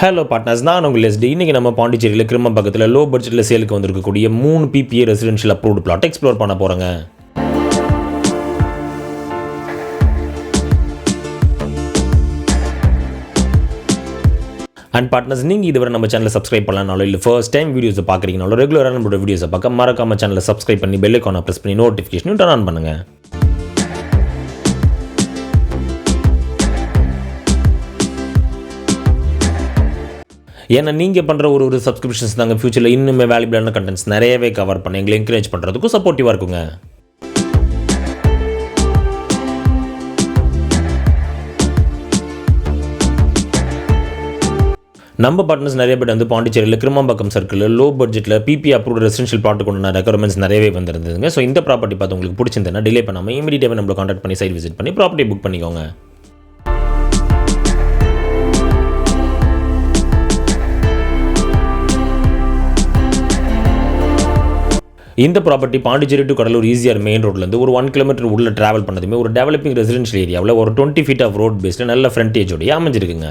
Hello partners, நான் உங்கள் ST. இன்றைக்கி நம்ம பாண்டிச்சேரியில் கிருமம்பக்கத்தில் லோ பட்ஜெட்டில் சேலுக்கு வந்திருக்கக்கூடிய 3 பிபிஏ ரெசிடென்ஷியல் அப்ரூவ்டு பிளாட் எக்ஸ்ப்ளோர் பண்ண போகிறோங்க. அண்ட் பார்ட்னர்ஸ், நீங்கள் இதுவரை நம்ம சேனலை சப்ஸ்கிரைப் பண்ணலனாலும் இல்லை ஃபர்ஸ்ட் டைம் வீடியோஸை பார்க்குறீங்கனாலும் ரெகுலராக நம்மளோட வீடியோஸை பார்க்க மறக்காம சேனலை சப்ஸ்கிரைப் பண்ணி பெல் ஐகானை ப்ரெஸ் பண்ணி நோட்டிஃபிகேஷனும் டர்ன் ஆன் பண்ணுங்கள். ஏன்னா நீங்கள் பண்ணுற ஒரு சப்ஸ்கிரிப்ஷன்ஸ் தாங்க ஃபியூச்சரில் இன்னுமே வேல்யூபிளான கண்டென்ட்ஸ் நிறையவே கவர் பண்ணி எங்களை என்கரேஜ் பண்ணுறதுக்கும் சப்போர்ட்டிவாக இருக்குங்க. நம்ம பார்ட்னர்ஸ் நிறைய பேர் வந்து பாண்டிச்சேரியில் கிருமம்பக்கம் சர்க்கிளில் லோ பட்ஜெட்டில் பிபி அப்ரூவ்ட் ரெசிடென்ஷியல் பிளாட் கொண்டு ரெக்குவயர்மெண்ட்ஸ் நிறையவே வந்திருந்ததுங்க. ஸோ இந்த ப்ராப்பர்ட்டி பார்த்து உங்களுக்கு பிடிச்சிருந்தேன்னா டிலே பண்ணாமல் இமீடியட்டாக நம்மளை கான்டாக்ட் பண்ணி சைட் விசிட் பண்ணி ப்ராப்பர்ட்டி புக் பண்ணிக்கோங்க. இந்த ப்ராப்பர்ட்டி பாண்டிச்சேரி டு கடலூர் ஈஸியாக மெயின் ரோட்லேருந்து ஒரு 1 கிலோமீட்டர் உள்ள ட்ராவல் பண்ணதுமே ஒரு டெவலப்பிங் ரெசிடென்ஷியல் ஏரியாவில் ஒரு 20 feet ஆஃப் ரோட் பேஸில் நல்ல ஃப்ரண்டேஜோடைய அமைஞ்சிருக்குங்க.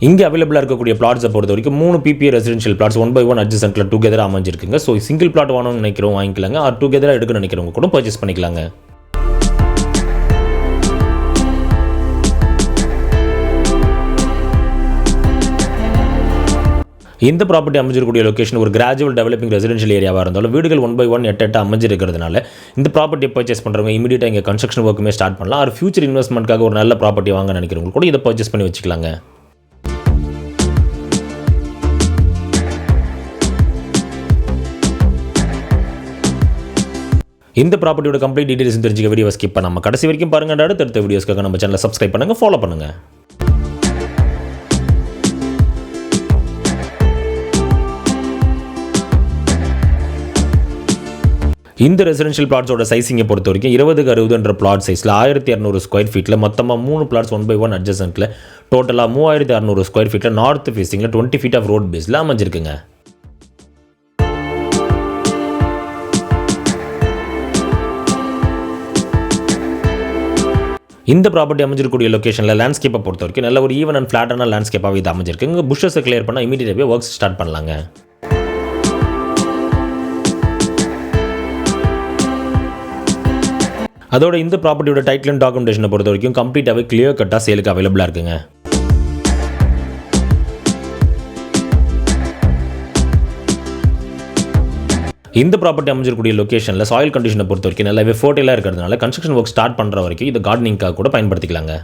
இங்கே அவைலபிளாக இருக்கக்கூடிய பிளாட்ஸை பொறுத்த வரைக்கும் 3 பிபிஏ ரெசிடென்ஷியல் பிளாட்ஸ் 1/1 அட்ஜசன்ட்டில் டுகெதராக அமைஞ்சிருக்குங்க. ஸோ சிங்கிள் பிளாட் வாங்கணும்னு நினைக்கிறவங்க வாங்கிக்கலாங்க, ஆர் டுகெதராக எடுக்கணும்னு நினைக்கிறவங்க கூட பர்ச்சேஸ் பண்ணிக்கலாங்க. இந்த ப்ராப்பர்ட்டி அமைஞ்சிருக்கக்கூடிய லொக்கேஷன் ஒரு கிராஜுவல் டெவலப்பிங் ரெசிடென்ஷியல் ஏரியாவாக இருந்தாலும் வீடுகள் 1/1 எட்டு அமைஞ்சிருக்கிறதுனால இந்த ப்ராப்பர்ட்டி பர்ச்சேஸ் பண்ணுறவங்க இமீடியட்டாக இங்கே கன்ஸ்ட்ரக்ஷன் ஒர்க்குமே ஸ்டார்ட் பண்ணலாம். ஆர் ஃபியூச்சர் இன்வெஸ்ட்மெண்ட்காக ஒரு நல்ல ப்ராப்பர்ட்டி வாங்க நினைக்கிறவங்க கூட இதை பர்ச்சேஸ் பண்ணி வச்சுக்கலாங்க. இந்த ப்ராப்பர்ட்டியோட கம்ப்ளீட் டீடைல்ஸ் தெரிஞ்சுக்க வீடியோ ஸ்கிப் பண்ணாமல் கடைசி வரைக்கும் பாருங்கள். அடுத்த வீடியோஸ்க்காக நம்ம சேனலை சப்ஸ்கிரைப் பண்ணுங்கள், ஃபாலோ பண்ணுங்கள். இந்த ரெசிடென்ஷியல் பிளாட்ஸோட சைஸிங்கை பொறுத்த வரைக்கும் 20x60 பிளாட் சைஸில் 1200 ஸ்கொயர் ஃபீட்டில் மொத்தமாக 3 பிளாட்ஸ் 1/1 அட்ஜசன்ட்டில் டோட்டலாக 3600 ஸ்கொயர் ஃபீட்டில் நார்த் ஃபேஸிங்கில் 20 feet ஆஃப் ரோட் பேஸில் அமைஞ்சிருக்குங்க. இந்த ப்ராப்பர்ட்டி அமைஞ்சிருக்கக்கூடிய லொக்கேஷனில் லேண்ட்ஸ்கேப்பை பொறுத்த வரைக்கும் நல்ல ஒரு ஈவன் அண்ட் ஃப்ளாட்டான லேண்ட்ஸ்கேப்பாக இது அமைஞ்சிருக்கு. இங்கே புஷஸை கிளியர் பண்ணால் இமீடியட்டாகவே ஒர்க்ஸ் ஸ்டார்ட் பண்ணலாங்க. அதோட இந்த ப்ராப்பர்ட்டியோட டைட்டில் அண்ட் டாக்குமெண்டேஷனை பொறுத்த வரைக்கும் கம்ப்ளீட்டாகவே கிளியர் கட்டாக சேலுக்கு அவைலபிளாக இருக்குங்க. இந்த ப்ராப்பர்ட்டி அமைஞ்சிருக்கக்கூடிய லொக்கேஷனில் சாயில் கண்டிஷனை பொறுத்த வரைக்கும் நல்லாவே ஃபர்டைலாக இருக்கிறதுனால கன்ஸ்ட்ரக்ஷன் ஒர்க் ஸ்டார்ட் பண்ணுற வரைக்கும் இது கார்டனிங்காக கூட பயன்படுத்திக்கலாங்க.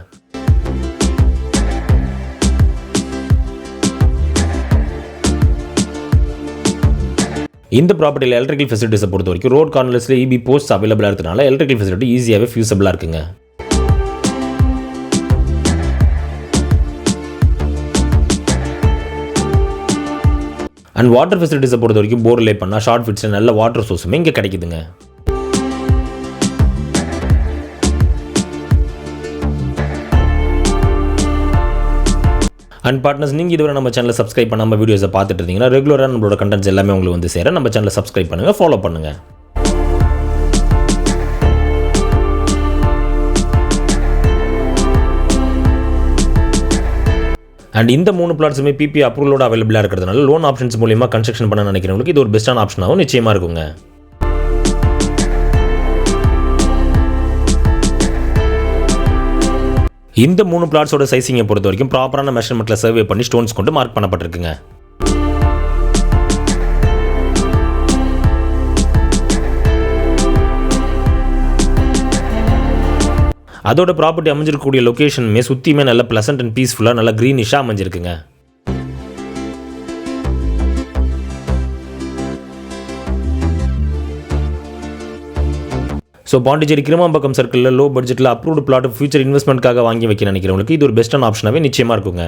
இந்த ப்ராப்பர்ட்டியில் எலக்ட்ரிக்கல் ஃபெசிலிட்டிஸை பொறுத்த வரைக்கும் ரோட் கார்னர்ஸில் இபி போஸ்ட் அவைலபிளாக இருக்கிறதுனால எலக்ட்ரிக்கல் ஃபெசிலிட்டி ஈஸியாகவே ஃபியூசபிளாக இருக்குங்க. அண்ட் வாட்டர் ஃபெசிலிட்டிஸை பொறுத்த வரைக்கும் போர் லே பண்ணால் ஷார்ட் ஃபிட்ஸில் நல்ல வாட்டர் சோர்ஸுமே இங்கே கிடைக்குதுங்க. அண்ட் பார்ட்னர்ஸ், நீங்கள் இதுவரை நம்ம சேனலை சப்ஸ்கிரைப் பண்ணாமல் வீடியோஸை பார்த்துட்டு இருந்தீங்கன்னா ரெகுலராக நம்மளோட கண்டென்ட்ஸ் எல்லாமே உங்களுக்கு வந்து சேர நம்ம சேனலை சப்ஸ்கிரைப் பண்ணுங்கள், ஃபாலோ பண்ணுங்கள். அண்ட் இந்த 3 பிளாட்ஸுமே பிபி அப்ரூவலோட அவைலபிளாக இருக்கிறதுனால லோன் ஆப்ஷன்ஸ் மூலியமாக கன்ஸ்ட்ரக்ஷன் பண்ண நினைக்கிறவங்களுக்கு இது ஒரு பெஸ்ட்டான ஆப்ஷனாகவும் நிச்சயமாக இருக்குங்க. இந்த 3 பிளாட்ஸோட சைஸிங்கை பொறுத்த வரைக்கும் ப்ராப்பரான மெஷர்மெண்ட்டில் சர்வே பண்ணி ஸ்டோன்ஸ் கொண்டு மார்க் பண்ணப்பட்டிருக்குங்க. அதோட ப்ராப்பர்ட்டி அமைஞ்சிருக்கக்கூடிய லொக்கேஷனுமே சுற்றியுமே நல்ல ப்ளசன்ட் அண்ட் பீஸ்ஃபுல்லாக நல்ல க்ரீனிஷாக அமைஞ்சிருக்குங்க. ஸோ பாண்டிச்சேரி கிருமம்பக்கம் சர்க்கிளில் லோ பட்ஜெட்டில் அப்ரூவ்டு பிளாட் ஃபியூச்சர் இன்வெஸ்ட்மெண்ட்காக வாங்கி வைக்க நினைக்கிறவங்களுக்கு இது ஒரு பெஸ்ட்டான ஆப்ஷனாகவே நிச்சயமாக இருக்குங்க.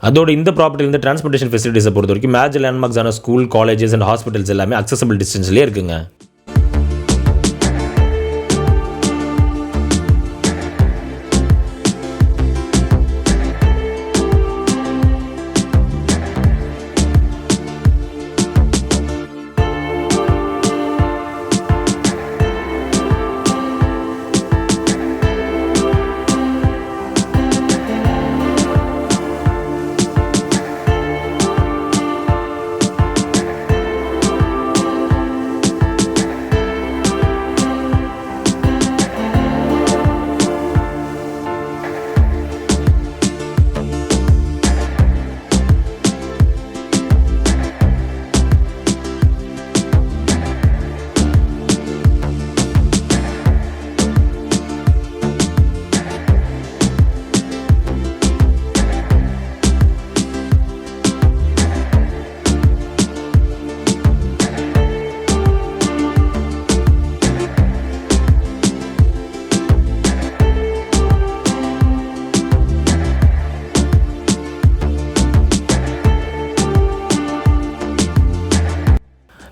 அதோட இந்த ப்ராப்பர்ட்டிலேருந்து டிரான்ஸ்போர்ட்டேஷன் ஃபெசிலிட்டிஸை பொறுத்த வரைக்கும் major லேண்ட்மார்க்ஸான school, colleges and hospitals எல்லாமே அக்சசபிள் டிஸ்டன்ஸ்லேயே இருக்குங்க.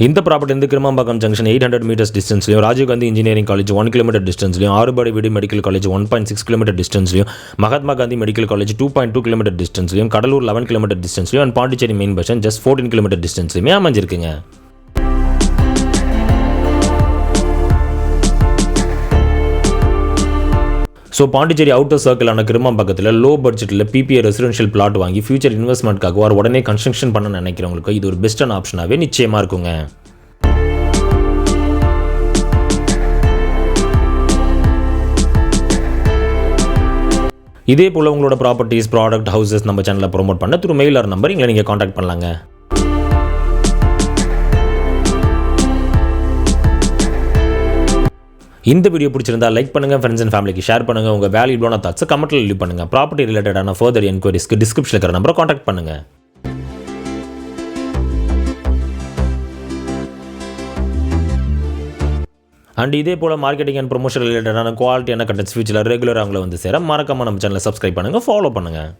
இந்த ப்ராப்பர்ட்டி வந்து Kirumampakkam junction 800 metres டிஸ்டன்ஸ்லையும், Rajiv Gandhi engineering college 1 kilometre டிஸ்டன்ஸ்லையும், ஆறுபாடி வீடு medical college 1.6 kilometre டிஸ்டன்ஸ்லையும், Mahatma Gandhi medical college 2.2 kilometre டிஸ்டன்ஸ்லையும், Cuddalore 11 kilometre டிஸ்டன்ஸ்லையும் and Pondicherry main bus stand just 14 kilometre டிஸ்டன்ஸ்லையுமே அமைஞ்சிருக்குங்க. ஸோ பாண்டிச்சேரி அவுட்டர் சர்க்கிளான கிருமாம்பாக்கத்தில் லோ பட்ஜெட்டில் பிபிஏ ரெசிடென்ஷியல் பிளாட் வாங்கி future இன்வெஸ்ட்மெண்ட்காக உடனே construction பண்ண நினைக்கிறவங்களுக்கு இது ஒரு பெஸ்ட்டான ஆப்ஷனாகவே நிச்சயமாக இருக்குங்க. இதே போல் உங்களோட ப்ராப்பர்ட்டிஸ், ப்ராடக்ட், ஹவுசஸ் நம்ம சேனலில் ப்ரோமோட் பண்ண த்ரூ மெயில் ஆர் நம்பர் எங்களை நீங்கள் காண்டாக்ட் பண்ணலாங்க. இந்த வீடியோ பிடிச்சிருந்தா லைக் பண்ணுங்கள், ஃப்ரெண்ட்ஸ் அண்ட் ஃபேமிலிக்கு ஷேர் பண்ணுங்கள். உங்கள் வேல்யூபிளான தாட்ஸை கமெண்ட்டில் லீவ் பண்ணுங்கள். ப்ராப்பர்ட்டி ரிலேட்டடான ஃபர்தர் என்கொயரிஸ்க்கு டிஸ்கிரிப்ஷனில் இருக்கிற நம்பரை காண்டாக்ட் பண்ணுங்கள். அண்ட் இதே போல் மார்க்கெட்டிங் அண்ட் ப்ரொமோஷன் ரிலேட்டடான குவாலிட்டியான கண்டென்ட்ஸ் ஃபியூச்சரில் ரெகுலராக அவங்கள வந்து சேர மறக்காமல் நம்ம சேனலை சப்ஸ்கிரைப் பண்ணுங்கள், ஃபாலோ பண்ணுங்கள்.